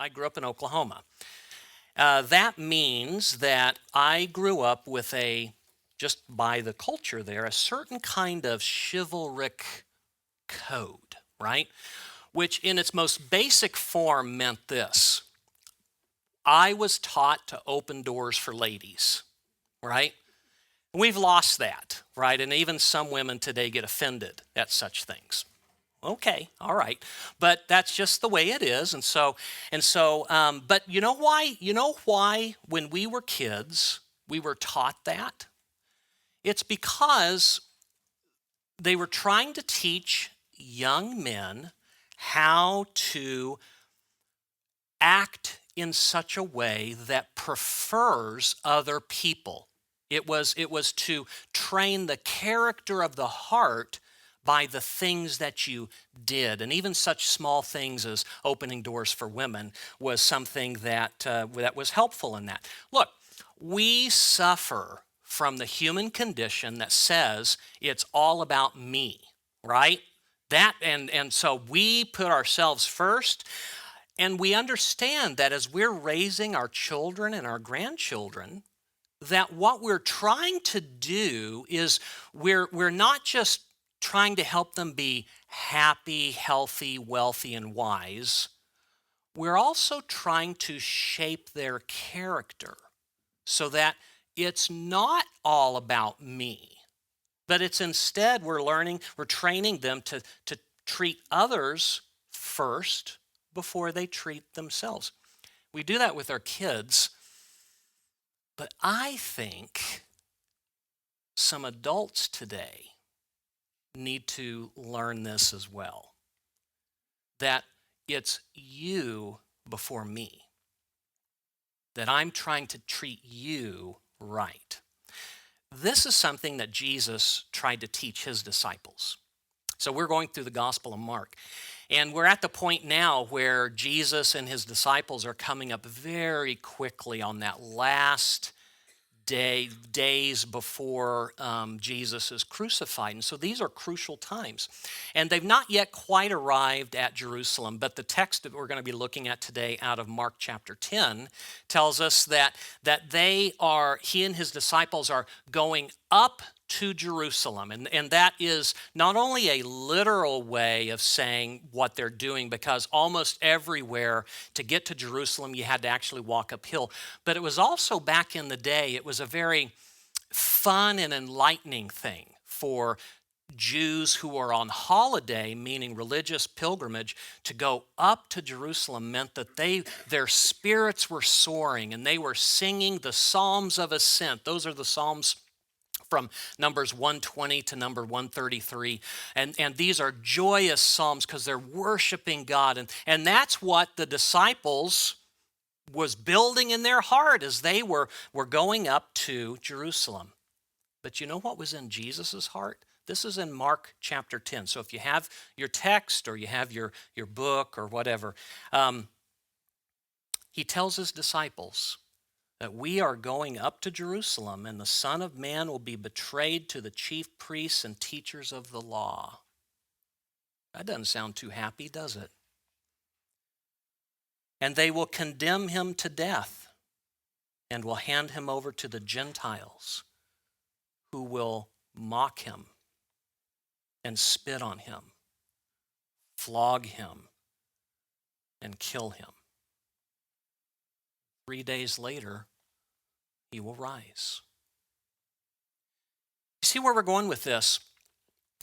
I grew up in Oklahoma. That means that I grew up with just by the culture there, a certain kind of chivalric code, right? Which in its most basic form meant this. I was taught to open doors for ladies, right? We've lost that, right? And even some women today get offended at such things. Okay, all right, but that's just the way it is, but you know why? You know why when we were kids we were taught that? It's because they were trying to teach young men how to act in such a way that prefers other people. It was to train the character of the heart by the things that you did. And even such small things as opening doors for women was something that was helpful in that. Look, we suffer from the human condition that says it's all about me, right? And so we put ourselves first, and we understand that as we're raising our children and our grandchildren, that what we're trying to do is we're not just trying to help them be happy, healthy, wealthy, and wise. We're also trying to shape their character so that it's not all about me, but it's instead we're training them to treat others first before they treat themselves. We do that with our kids, but I think some adults today need to learn this as well, that it's you before me, that I'm trying to treat you right. This is something that Jesus tried to teach his disciples. So we're going through the Gospel of Mark, and we're at the point now where Jesus and his disciples are coming up very quickly on that last days before Jesus is crucified. And so these are crucial times. And they've not yet quite arrived at Jerusalem, but the text that we're going to be looking at today out of Mark chapter 10 tells us that he and his disciples are going up to Jerusalem. And that is not only a literal way of saying what they're doing, because almost everywhere to get to Jerusalem, you had to actually walk uphill. But it was also back in the day, it was a very fun and enlightening thing for Jews who are on holiday, meaning religious pilgrimage, to go up to Jerusalem meant that their spirits were soaring and they were singing the Psalms of Ascent. Those are the Psalms from Numbers 120 to number 133. And these are joyous psalms because they're worshiping God. And that's what the disciples was building in their heart as they were going up to Jerusalem. But you know what was in Jesus' heart? This is in Mark chapter 10. So if you have your text or you have your book or whatever, he tells his disciples that we are going up to Jerusalem and the Son of Man will be betrayed to the chief priests and teachers of the law. That doesn't sound too happy, does it? And they will condemn him to death and will hand him over to the Gentiles, who will mock him and spit on him, flog him, and kill him. 3 days later, he will rise. You see where we're going with this?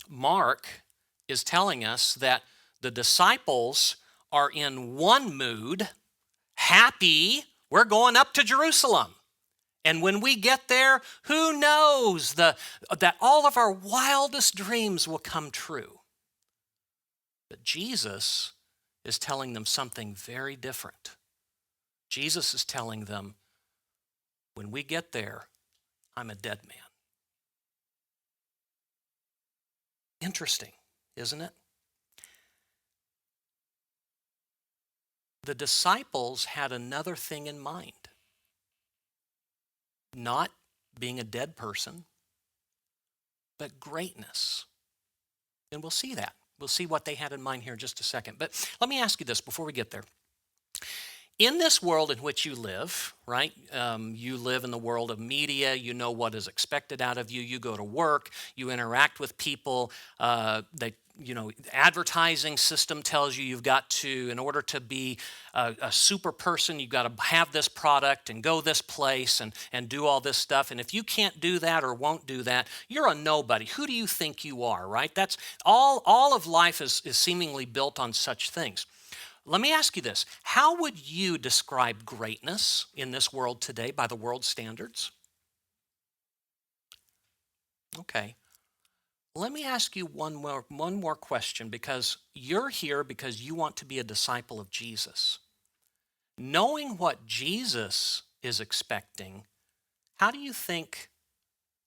Mark is telling us that the disciples are in one mood, happy, we're going up to Jerusalem. And when we get there, who knows that all of our wildest dreams will come true. But Jesus is telling them something very different. Jesus is telling them, when we get there, I'm a dead man. Interesting, isn't it? The disciples had another thing in mind. Not being a dead person, but greatness. And we'll see that. We'll see what they had in mind here in just a second. But let me ask you this before we get there. in this world in which you live, right? You live in the world of media. You know what is expected out of you. You go to work. You interact with people. Advertising system tells you you've got to, in order to be a super person, you've got to have this product and go this place and do all this stuff. And if you can't do that or won't do that, you're a nobody. Who do you think you are, right? That's all of life is seemingly built on such things. Let me ask you this. How would you describe greatness in this world today by the world's standards? Okay. Let me ask you one more question, because you're here because you want to be a disciple of Jesus. Knowing what Jesus is expecting, how do you think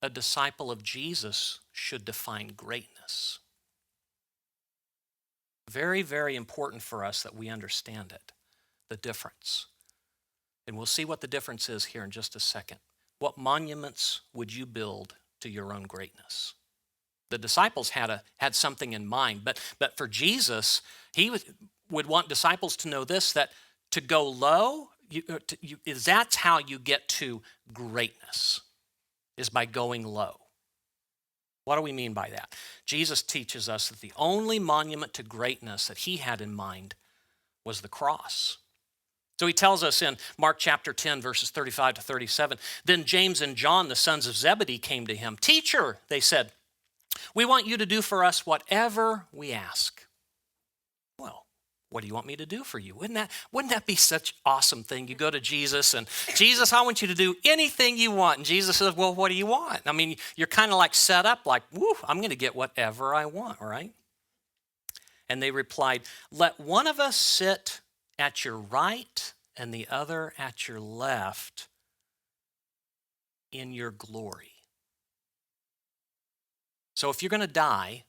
a disciple of Jesus should define greatness? Very, very important for us that we understand it, the difference. And we'll see what the difference is here in just a second. What monuments would you build to your own greatness? The disciples had something in mind, but for Jesus, he would want disciples to know this, that to go low, that's how you get to greatness, is by going low. What do we mean by that? Jesus teaches us that the only monument to greatness that he had in mind was the cross. So he tells us in Mark chapter 10, verses 35 to 37, then James and John, the sons of Zebedee, came to him. Teacher, they said, we want you to do for us whatever we ask. Well, what do you want me to do for you? Wouldn't that be such an awesome thing? You go to Jesus and, Jesus, I want you to do anything you want. And Jesus says, well, what do you want? I mean, you're kind of like set up like, woo, I'm going to get whatever I want, right? And they replied, let one of us sit at your right and the other at your left in your glory. So if you're going to die,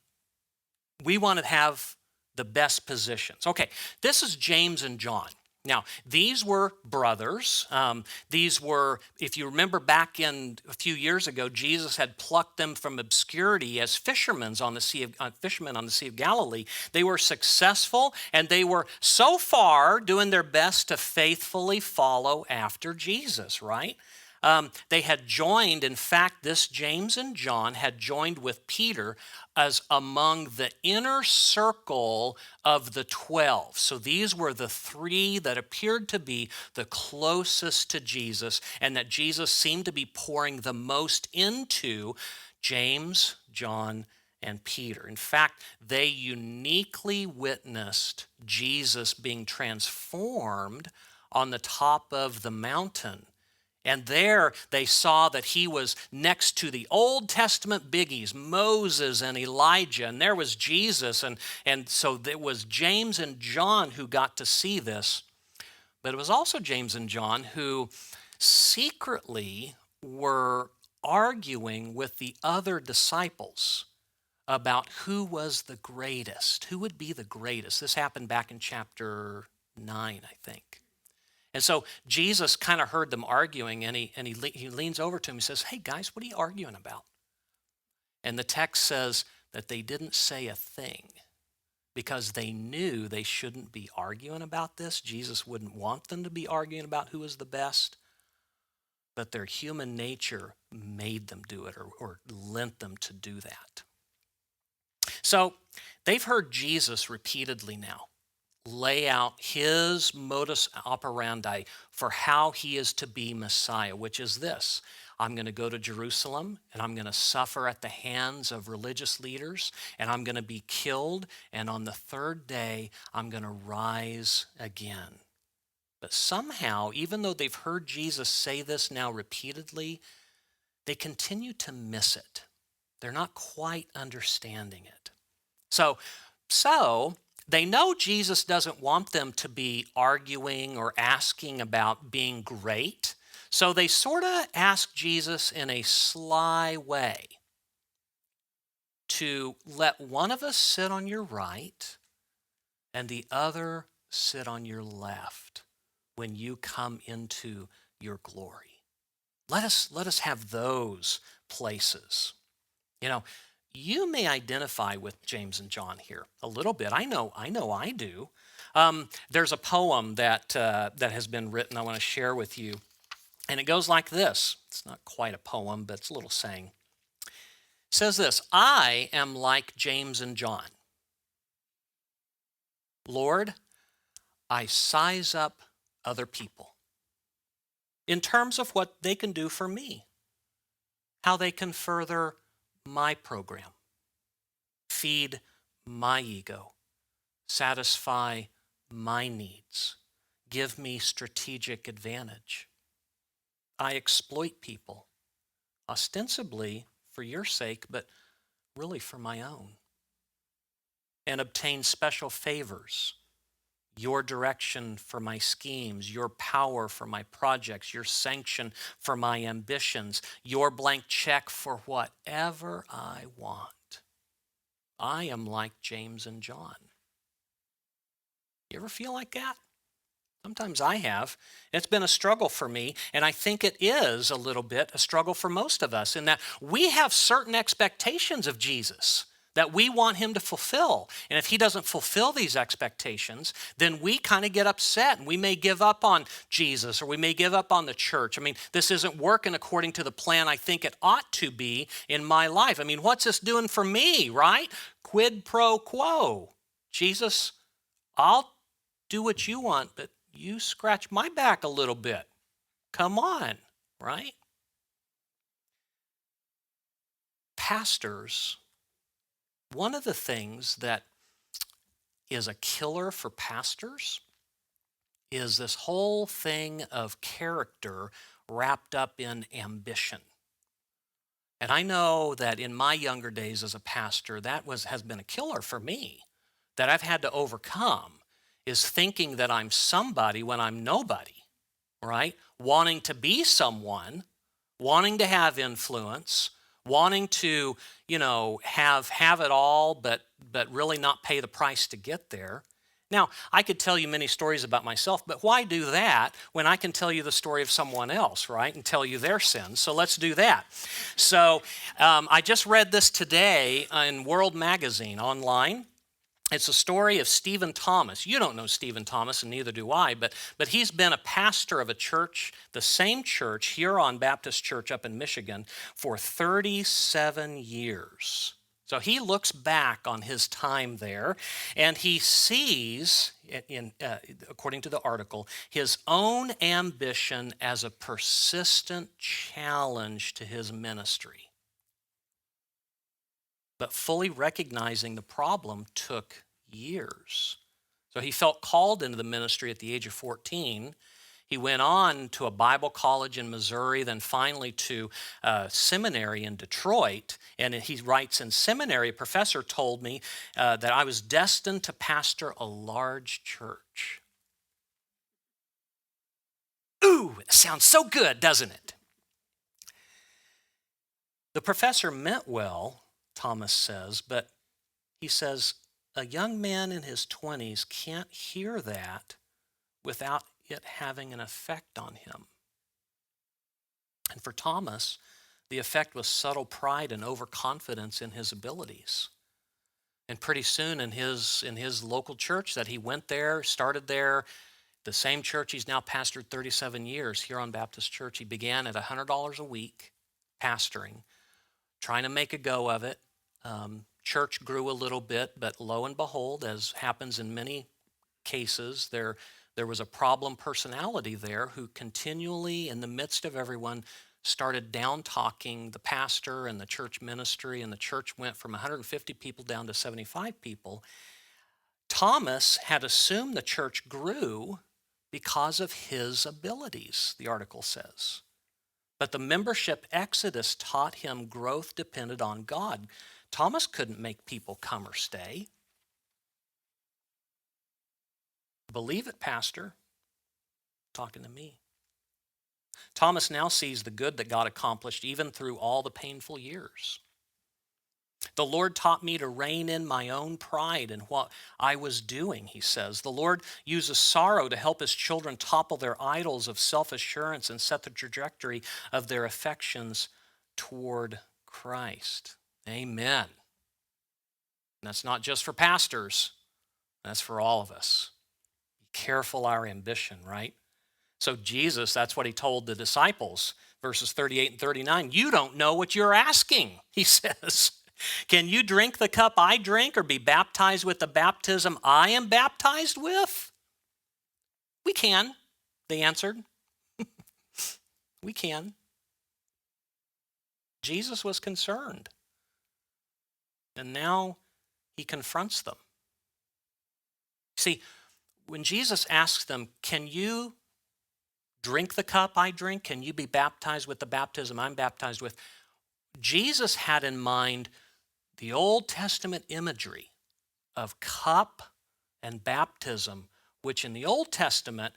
we want to have the best positions. Okay, this is James and John. Now, these were brothers. These were, if you remember back in a few years ago, Jesus had plucked them from obscurity as fishermen on the Sea of Galilee. They were successful, and they were so far doing their best to faithfully follow after Jesus, right? They had joined, in fact, this James and John had joined with Peter as among the inner circle of the 12. So these were the three that appeared to be the closest to Jesus, and that Jesus seemed to be pouring the most into: James, John, and Peter. In fact, they uniquely witnessed Jesus being transformed on the top of the mountain. And there they saw that he was next to the Old Testament biggies, Moses and Elijah, and there was Jesus. And so it was James and John who got to see this. But it was also James and John who secretly were arguing with the other disciples about who was the greatest, who would be the greatest. This happened back in chapter 9, I think. And so Jesus kind of heard them arguing, and he leans over to him and says, hey, guys, what are you arguing about? And the text says that they didn't say a thing because they knew they shouldn't be arguing about this. Jesus wouldn't want them to be arguing about who is the best, but their human nature made them do it or lent them to do that. So they've heard Jesus repeatedly now lay out his modus operandi for how he is to be Messiah, which is this: I'm going to go to Jerusalem, and I'm going to suffer at the hands of religious leaders, and I'm going to be killed, and on the third day, I'm going to rise again. But somehow, even though they've heard Jesus say this now repeatedly, they continue to miss it. They're not quite understanding it. So they know Jesus doesn't want them to be arguing or asking about being great. So they sort of ask Jesus in a sly way to let one of us sit on your right and the other sit on your left when you come into your glory. Let us have those places. You know, you may identify with James and John here a little bit. I know I do. There's a poem that has been written I want to share with you, and it goes like this. It's not quite a poem, but it's a little saying. It says this: I am like James and John. Lord, I size up other people in terms of what they can do for me, how they can further my program, feed my ego, satisfy my needs, give me strategic advantage. I exploit people, ostensibly for your sake, but really for my own, and obtain special favors, your direction for my schemes, your power for my projects, your sanction for my ambitions, your blank check for whatever I want. I am like James and John. You ever feel like that? Sometimes I have. It's been a struggle for me, and I think it is a little bit a struggle for most of us in that we have certain expectations of Jesus that we want him to fulfill. And if he doesn't fulfill these expectations, then we kind of get upset, and we may give up on Jesus, or we may give up on the church. I mean, this isn't working according to the plan I think it ought to be in my life. I mean, what's this doing for me, right? Quid pro quo. Jesus, I'll do what you want, but you scratch my back a little bit. Come on, right? Pastors, one of the things that is a killer for pastors is this whole thing of character wrapped up in ambition. And I know that in my younger days as a pastor, has been a killer for me, that I've had to overcome, is thinking that I'm somebody when I'm nobody, right? Wanting to be someone, wanting to have influence, wanting to, have it all, but really not pay the price to get there. Now, I could tell you many stories about myself, but why do that when I can tell you the story of someone else, right? And tell you their sins. So let's do that. So I just read this today in World Magazine online. It's a story of Stephen Thomas. You don't know Stephen Thomas, and neither do I, but he's been a pastor of a church, the same church, Huron Baptist Church up in Michigan, for 37 years. So he looks back on his time there, and he sees, according to the article, his own ambition as a persistent challenge to his ministry. But fully recognizing the problem took years. So he felt called into the ministry at the age of 14. He went on to a Bible college in Missouri, then finally to seminary in Detroit. And he writes, in seminary, a professor told me that I was destined to pastor a large church. Ooh, it sounds so good, doesn't it? The professor meant well, Thomas says, but he says a young man in his 20s can't hear that without it having an effect on him. And for Thomas, the effect was subtle pride and overconfidence in his abilities. And pretty soon in his local church that he went there, started there, the same church he's now pastored 37 years, Huron Baptist Church, he began at $100 a week pastoring, trying to make a go of it. Church grew a little bit, but lo and behold, as happens in many cases, there was a problem personality there who continually, in the midst of everyone, started down-talking the pastor and the church ministry, and the church went from 150 people down to 75 people. Thomas had assumed the church grew because of his abilities, the article says. But the membership exodus taught him growth depended on God. Thomas couldn't make people come or stay. Believe it, Pastor. Talking to me. Thomas now sees the good that God accomplished even through all the painful years. The Lord taught me to rein in my own pride in what I was doing, he says. The Lord uses sorrow to help his children topple their idols of self-assurance and set the trajectory of their affections toward Christ. Amen. And that's not just for pastors. That's for all of us. careful our ambition, right? So Jesus, that's what he told the disciples, verses 38 and 39. You don't know what you're asking, he says. Can you drink the cup I drink or be baptized with the baptism I am baptized with? We can, they answered. We can. Jesus was concerned. And now he confronts them. See, when Jesus asks them, can you drink the cup I drink? Can you be baptized with the baptism I'm baptized with? Jesus had in mind the Old Testament imagery of cup and baptism, which in the Old Testament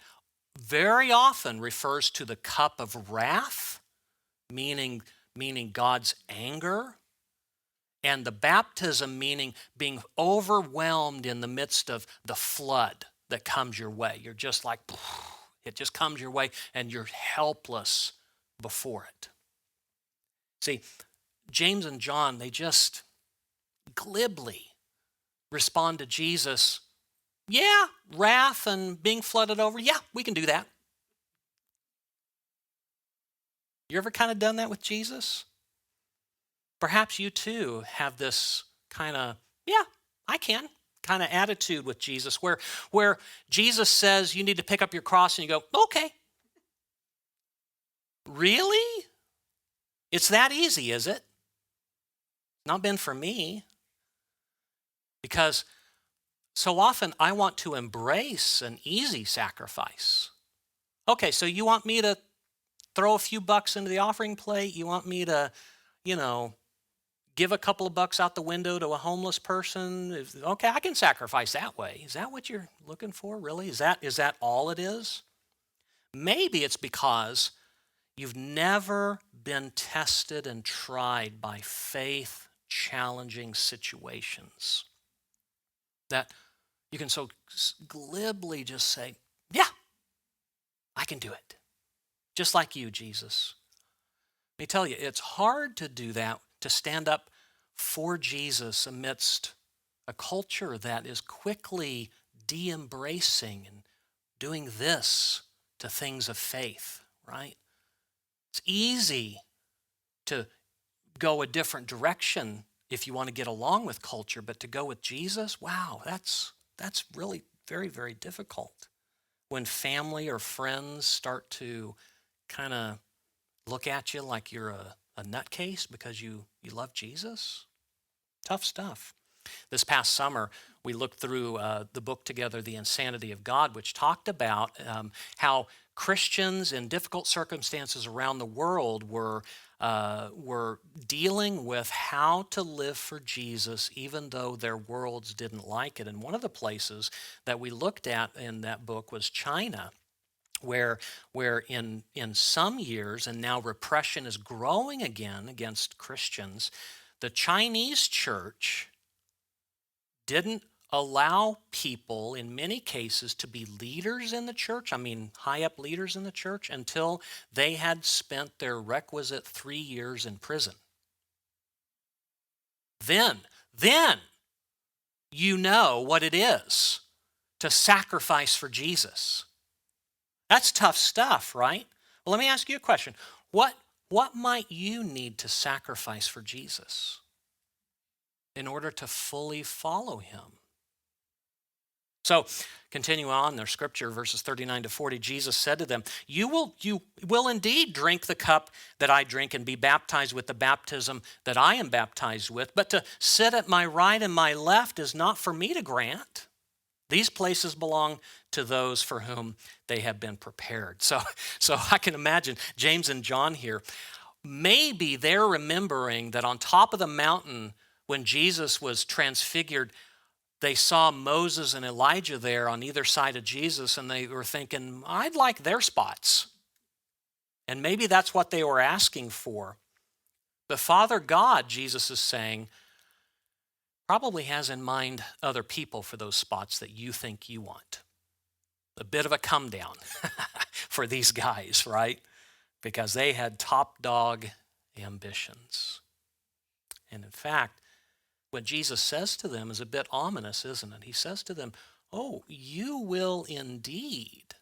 very often refers to the cup of wrath, meaning God's anger, and the baptism meaning being overwhelmed in the midst of the flood that comes your way. You're just like, it just comes your way and you're helpless before it. See, James and John, they just glibly respond to Jesus, yeah, wrath and being flooded over, yeah, we can do that. You ever kind of done that with Jesus? Perhaps you too have this kind of, yeah, I can kind of attitude with Jesus where Jesus says you need to pick up your cross and you go, okay. Really? It's that easy, is it? Not been for me. Because so often I want to embrace an easy sacrifice. Okay, so you want me to throw a few bucks into the offering plate? You want me to, give a couple of bucks out the window to a homeless person? Okay, I can sacrifice that way. Is that what you're looking for, really? Is that all it is? Maybe it's because you've never been tested and tried by faith-challenging situations that you can so glibly just say, yeah, I can do it. Just like you, Jesus. Let me tell you, it's hard to do that, to stand up for Jesus amidst a culture that is quickly de-embracing and doing this to things of faith, right? It's easy to go a different direction if you want to get along with culture, but to go with Jesus, wow, that's really very, very difficult. When family or friends start to kind of look at you like you're a nutcase because you love Jesus, tough stuff. This past summer, we looked through the book together, The Insanity of God, which talked about how Christians in difficult circumstances around the world were dealing with how to live for Jesus even though their worlds didn't like it. And one of the places that we looked at in that book was China, where in some years, and now repression is growing again against Christians, the Chinese church didn't allow people, in many cases, to be leaders in the church, high up leaders in the church, until they had spent their requisite 3 years in prison. Then you know what it is to sacrifice for Jesus. That's tough stuff, right? Well, let me ask you a question. What might you need to sacrifice for Jesus in order to fully follow him? So, continue on their scripture, verses 39 to 40, Jesus said to them, you will indeed drink the cup that I drink and be baptized with the baptism that I am baptized with, but to sit at my right and my left is not for me to grant. These places belong to those for whom they have been prepared. So I can imagine James and John here. Maybe they're remembering that on top of the mountain when Jesus was transfigured, they saw Moses and Elijah there on either side of Jesus, and they were thinking, I'd like their spots. And maybe that's what they were asking for. But Father God, Jesus is saying, probably has in mind other people for those spots that you think you want. A bit of a come down for these guys, right? Because they had top dog ambitions. And in fact, what Jesus says to them is a bit ominous, isn't it? He says to them, oh, you will indeed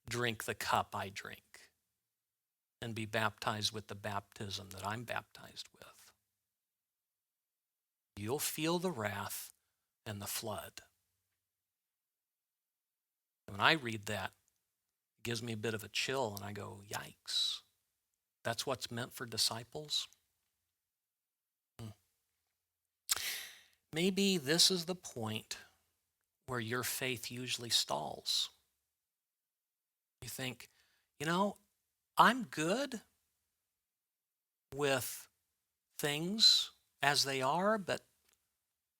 drink the cup I drink and be baptized with the baptism that I'm baptized with. You'll feel the wrath and the flood. When I read that, it gives me a bit of a chill and I go, yikes. That's what's meant for disciples? Maybe this is the point where your faith usually stalls. You think, I'm good with things as they are, but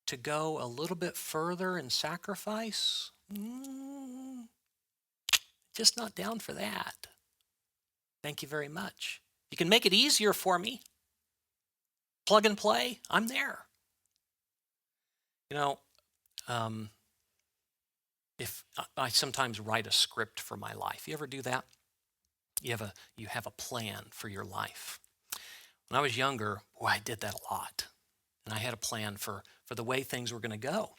to go a little bit further in sacrifice, just not down for that. Thank you very much. You can make it easier for me. Plug and play, I'm there. If I sometimes write a script for my life. You ever do that? You have a plan for your life. When I was younger, I did that a lot. And I had a plan for the way things were going to go.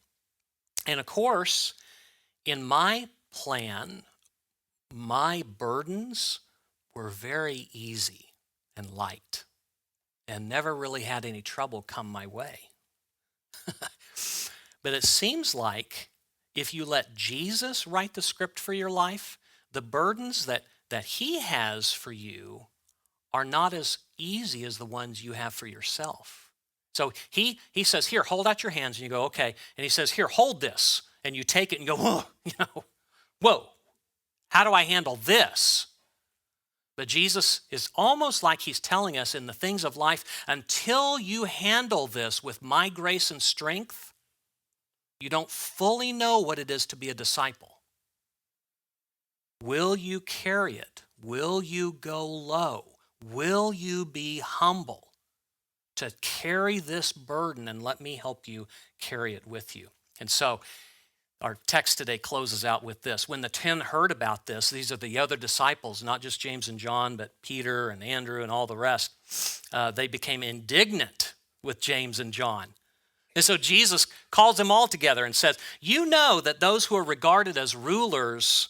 And of course, in my plan, my burdens were very easy and light and never really had any trouble come my way. But it seems like if you let Jesus write the script for your life, the burdens that he has for you are not as easy as the ones you have for yourself. So he says, here, hold out your hands, and you go, okay. And he says, here, hold this. And you take it and go, whoa, how do I handle this? But Jesus is almost like he's telling us in the things of life, until you handle this with my grace and strength, you don't fully know what it is to be a disciple. Will you carry it? Will you go low? Will you be humble to carry this burden and let me help you carry it with you? And so our text today closes out with this. When the 10 heard about this, these are the other disciples, not just James and John, but Peter and Andrew and all the rest. They became indignant with James and John. And so Jesus calls them all together and says, you know that those who are regarded as rulers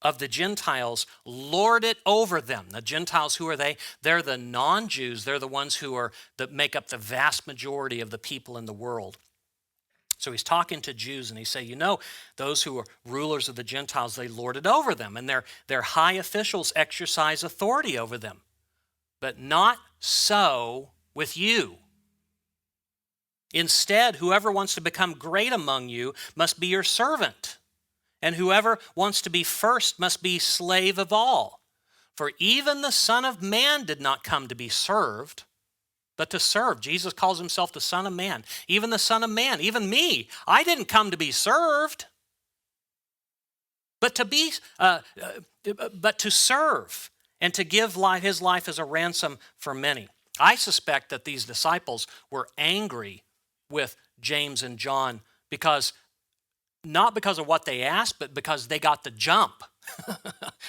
of the Gentiles lord it over them. The Gentiles, who are they? They're the non-Jews. They're the ones that make up the vast majority of the people in the world. So he's talking to Jews and he say, those who are rulers of the Gentiles, they lord it over them, and their high officials exercise authority over them. But not so with you. Instead, whoever wants to become great among you must be your servant, and whoever wants to be first must be slave of all. For even the Son of Man did not come to be served, but to serve. Jesus calls himself the Son of Man. Even the Son of Man, even me, I didn't come to be served, but to serve and to give his life as a ransom for many. I suspect that these disciples were angry with James and John not because of what they asked, but because they got the jump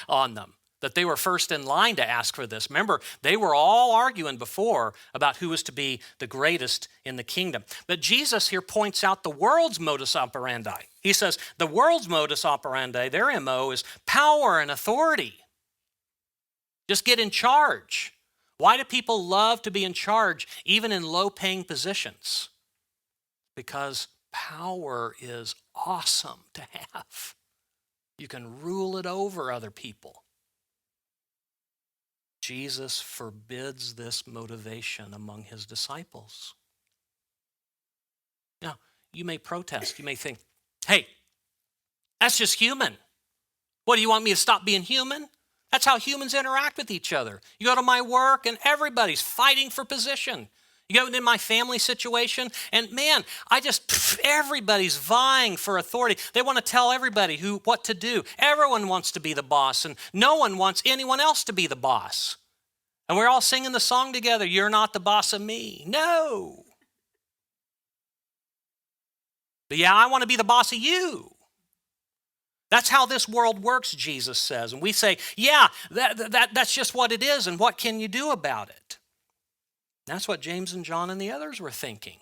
on them, that they were first in line to ask for this. Remember, they were all arguing before about who was to be the greatest in the kingdom. But Jesus here points out the world's modus operandi. He says the world's modus operandi, their MO, is power and authority. Just get in charge. Why do people love to be in charge, even in low-paying positions? Because power is awesome to have. You can rule it over other people. Jesus forbids this motivation among his disciples. Now, you may protest. You may think, hey, that's just human. What, do you want me to stop being human? That's how humans interact with each other. You go to my work and everybody's fighting for position. You go into my family situation and man, everybody's vying for authority. They want to tell everybody what to do. Everyone wants to be the boss and no one wants anyone else to be the boss. And we're all singing the song together, you're not the boss of me. No. But yeah, I want to be the boss of you. That's how this world works, Jesus says. And we say, yeah, that's just what it is, and what can you do about it? That's what James and John and the others were thinking.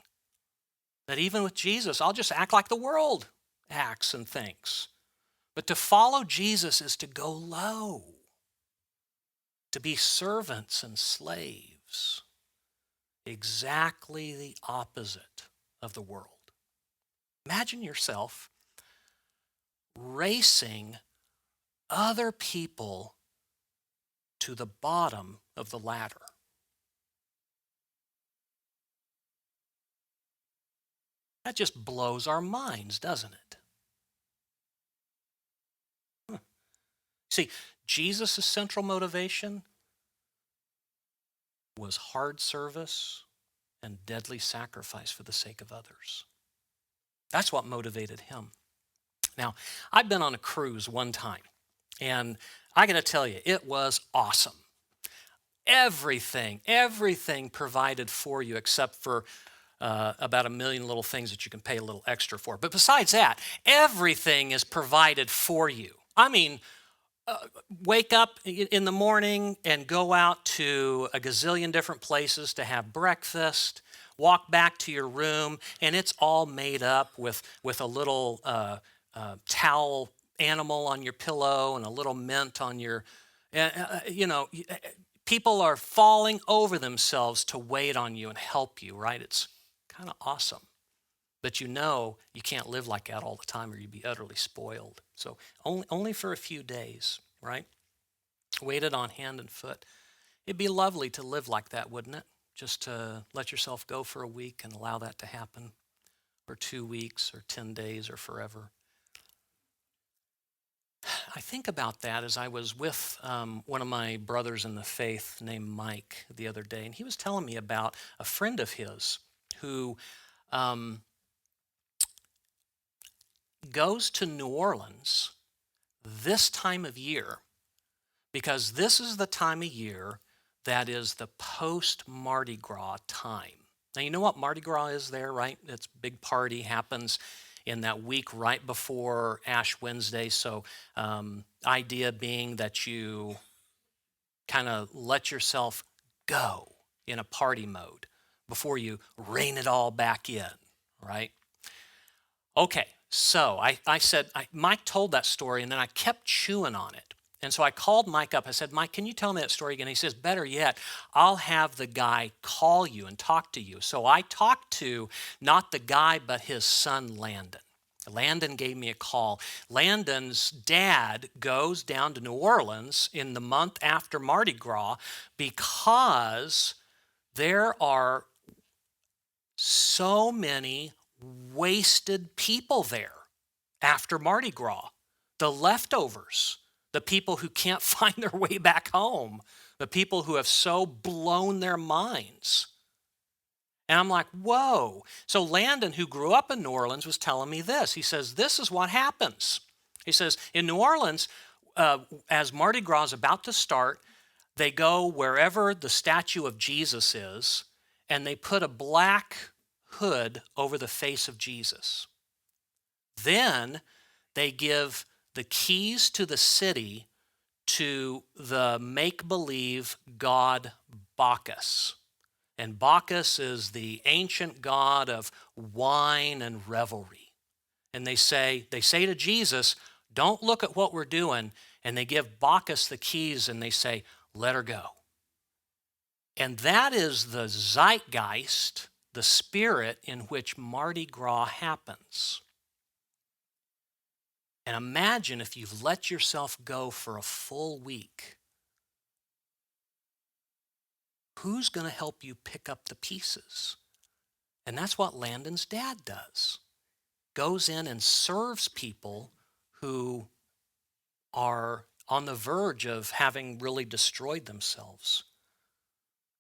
That even with Jesus, I'll just act like the world acts and things. But to follow Jesus is to go low, to be servants and slaves, exactly the opposite of the world. Imagine yourself racing other people to the bottom of the ladder. That just blows our minds, doesn't it? See, Jesus' central motivation was hard service and deadly sacrifice for the sake of others. That's what motivated him. Now, I've been on a cruise one time, and I got to tell you, it was awesome. Everything provided for you except for about 1,000,000 little things that you can pay a little extra for. But besides that, everything is provided for you. I mean, wake up in the morning and go out to a gazillion different places to have breakfast, walk back to your room, and it's all made up with a little towel animal on your pillow and a little mint on your, people are falling over themselves to wait on you and help you, right? It's kind of awesome. But you can't live like that all the time or you'd be utterly spoiled. So only for a few days, right? Waited on hand and foot. It'd be lovely to live like that, wouldn't it? Just to let yourself go for a week and allow that to happen, or 2 weeks or 10 days or forever. I think about that as I was with one of my brothers in the faith named Mike the other day, and he was telling me about a friend of his who goes to New Orleans this time of year because this is the time of year that is the post-Mardi Gras time. Now, you know what Mardi Gras is there, right? It's a big party, happens in that week right before Ash Wednesday. So idea being that you kind of let yourself go in a party mode before you rein it all back in, right? Okay, so I said, Mike told that story, and then I kept chewing on it. And so I called Mike up. I said, Mike, can you tell me that story again? He says, better yet, I'll have the guy call you and talk to you. So I talked to not the guy, but his son, Landon. Landon gave me a call. Landon's dad goes down to New Orleans in the month after Mardi Gras because there are so many wasted people there after Mardi Gras. The leftovers, the people who can't find their way back home, the people who have so blown their minds. And I'm like, whoa. So Landon, who grew up in New Orleans, was telling me this. He says, this is what happens. He says, in New Orleans, as Mardi Gras is about to start, they go wherever the statue of Jesus is, and they put a black hood over the face of Jesus. Then they give the keys to the city to the make-believe god Bacchus. And Bacchus is the ancient god of wine and revelry. And they say to Jesus, don't look at what we're doing. And they give Bacchus the keys and they say, let her go. And that is the zeitgeist, the spirit in which Mardi Gras happens. And imagine if you've let yourself go for a full week. Who's going to help you pick up the pieces? And that's what Landon's dad does. Goes in and serves people who are on the verge of having really destroyed themselves.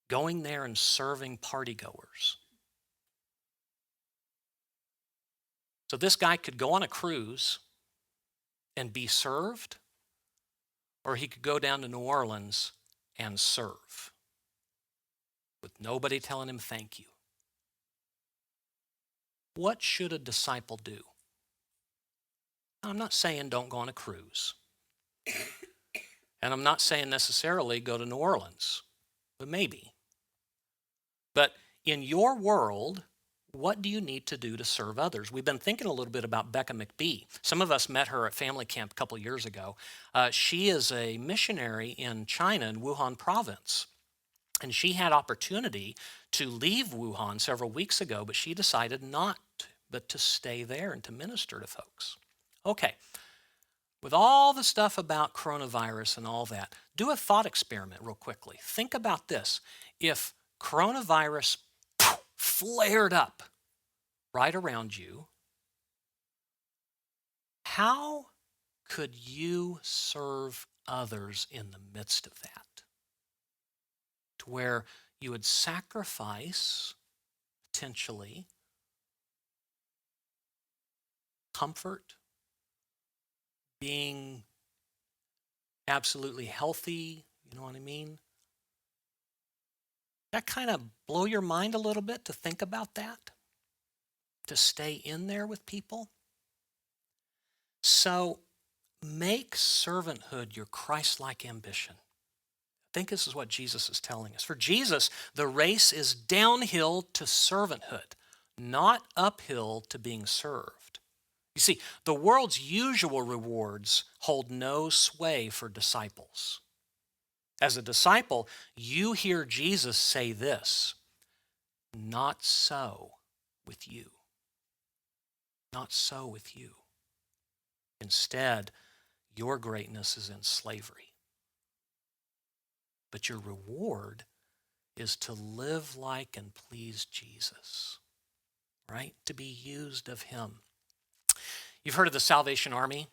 Going there and serving partygoers. So this guy could go on a cruise and be served, or he could go down to New Orleans and serve with nobody telling him thank you. What should a disciple do? I'm not saying don't go on a cruise. And I'm not saying necessarily go to New Orleans, but maybe. But in your world, what do you need to do to serve others? We've been thinking a little bit about Becca McBee. Some of us met her at family camp a couple years ago. She is a missionary in China, in Wuhan province. And she had opportunity to leave Wuhan several weeks ago, but she decided not to, but to stay there and to minister to folks. Okay, with all the stuff about coronavirus and all that, do a thought experiment real quickly. Think about this. If coronavirus flared up right around you, how could you serve others in the midst of that? To where you would sacrifice, potentially, comfort, being absolutely healthy, you know what I mean? That kind of blow your mind a little bit to think about that, to stay in there with people. So make servanthood your Christ-like ambition. I think this is what Jesus is telling us. For Jesus, the race is downhill to servanthood, not uphill to being served. You see, the world's usual rewards hold no sway for disciples. As a disciple, you hear Jesus say this, not so with you. Not so with you. Instead, your greatness is in slavery. But your reward is to live like and please Jesus, right? To be used of him. You've heard of the Salvation Army?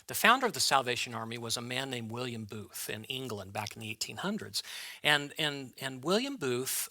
The founder of the Salvation Army was a man named William Booth in England back in the 1800s. And William Booth,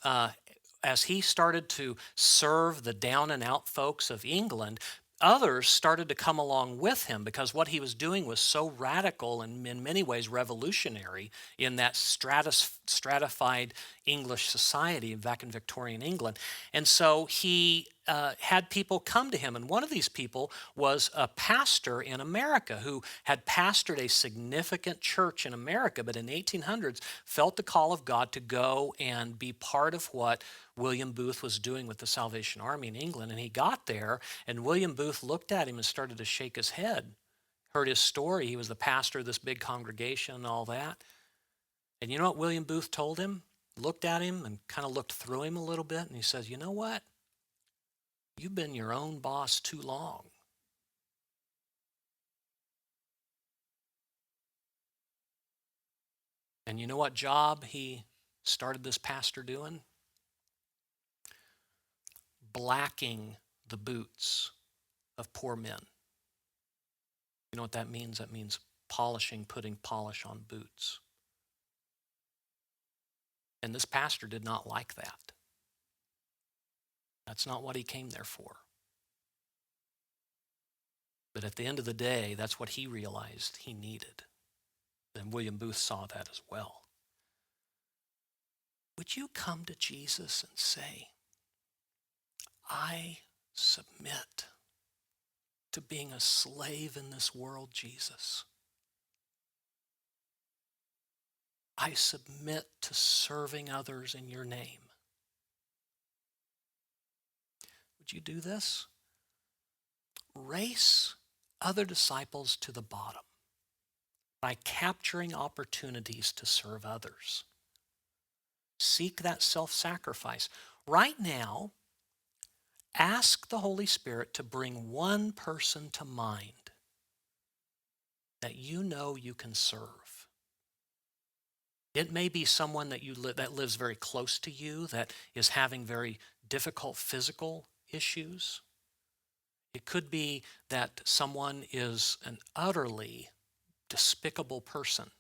as he started to serve the down and out folks of England, others started to come along with him because what he was doing was so radical and in many ways revolutionary in that stratified English society back in Victorian England. And so he had people come to him. And one of these people was a pastor in America who had pastored a significant church in America, but in the 1800s felt the call of God to go and be part of what William Booth was doing with the Salvation Army in England. And he got there, and William Booth looked at him and started to shake his head. Heard his story. He was the pastor of this big congregation and all that. And you know what William Booth told him? Looked at him and kind of looked through him a little bit, and he says, you know what? You've been your own boss too long. And you know what job he started this pastor doing? Blacking the boots of poor men. You know what that means? That means polishing, putting polish on boots. And this pastor did not like that. That's not what he came there for. But at the end of the day, that's what he realized he needed. And William Booth saw that as well. Would you come to Jesus and say, I submit to being a slave in this world, Jesus. I submit to serving others in your name. Would you do this? Race other disciples to the bottom by capturing opportunities to serve others. Seek that self-sacrifice. Right now, ask the Holy Spirit to bring one person to mind that you know you can serve. It may be someone that that lives very close to you, that is having very difficult physical issues. It could be that someone is an utterly despicable person,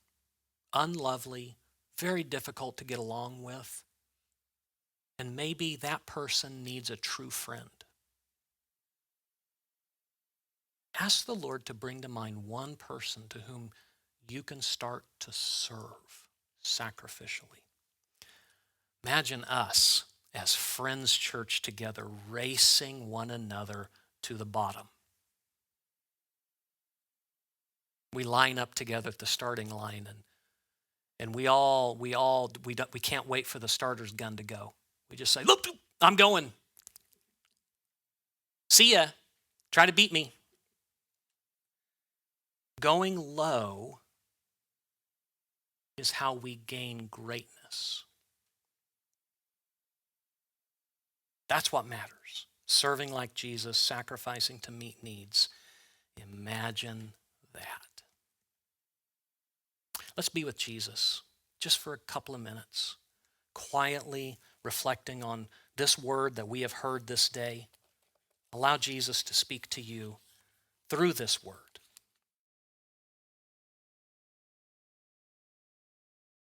unlovely, very difficult to get along with. And maybe that person needs a true friend. Ask the Lord to bring to mind one person to whom you can start to serve sacrificially. Imagine us as Friends Church together, racing one another to the bottom. We line up together at the starting line, and we can't wait for the starter's gun to go. We just say, look, I'm going. See ya. Try to beat me. Going low is how we gain greatness. That's what matters. Serving like Jesus, sacrificing to meet needs. Imagine that. Let's be with Jesus just for a couple of minutes, quietly reflecting on this word that we have heard this day. Allow Jesus to speak to you through this word.